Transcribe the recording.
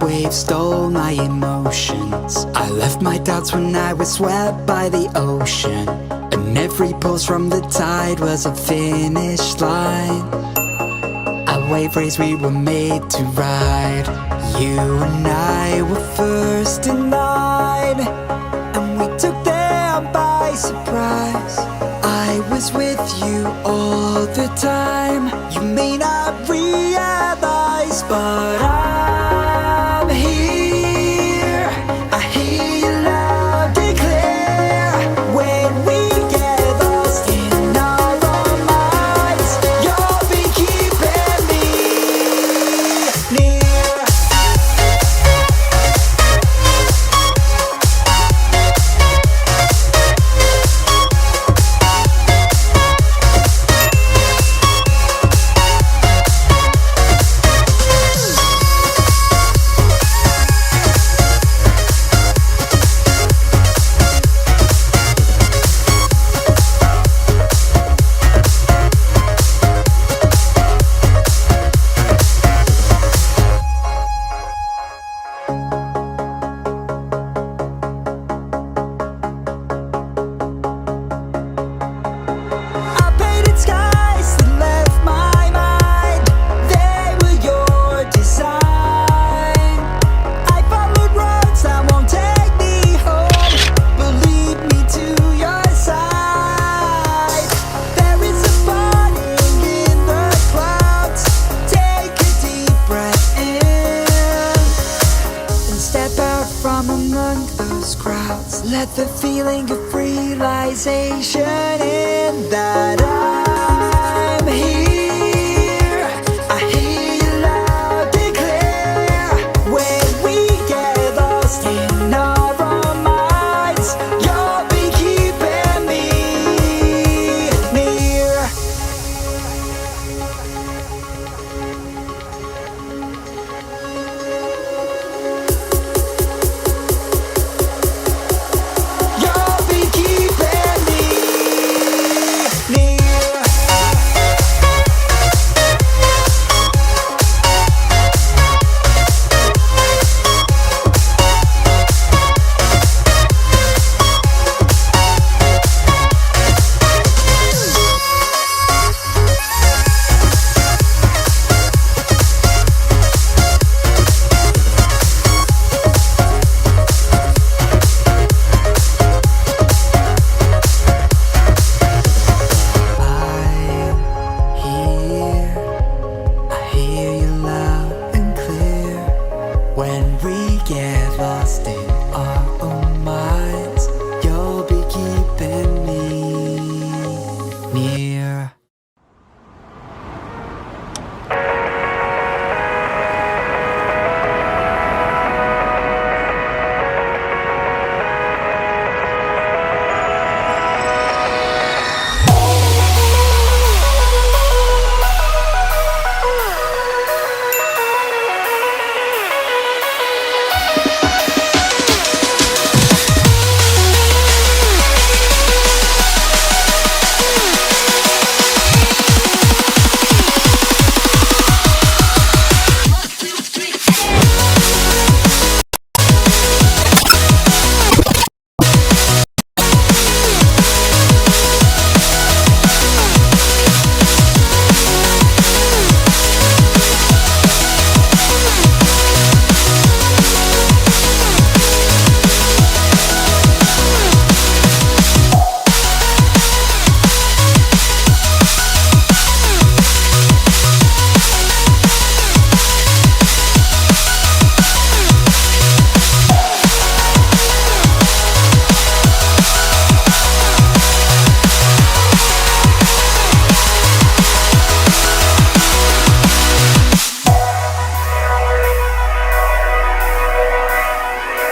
waves stole my emotions. I left my doubts when I was swept by the ocean, and every pulse from the tide was a finish line. A wave race we were made to ride. You and I were first in line, and we took them by surprise. I was with you all the time. You may not realize, but I'm here. I hear you loud and clear. When we get lost in our own minds, you'll be keeping me near. From among those crowds, let the feeling of realization in that I'm here. I hear you loud and clear. When we get lost in our own minds, you'll be keeping me near. When we get lost in our own minds.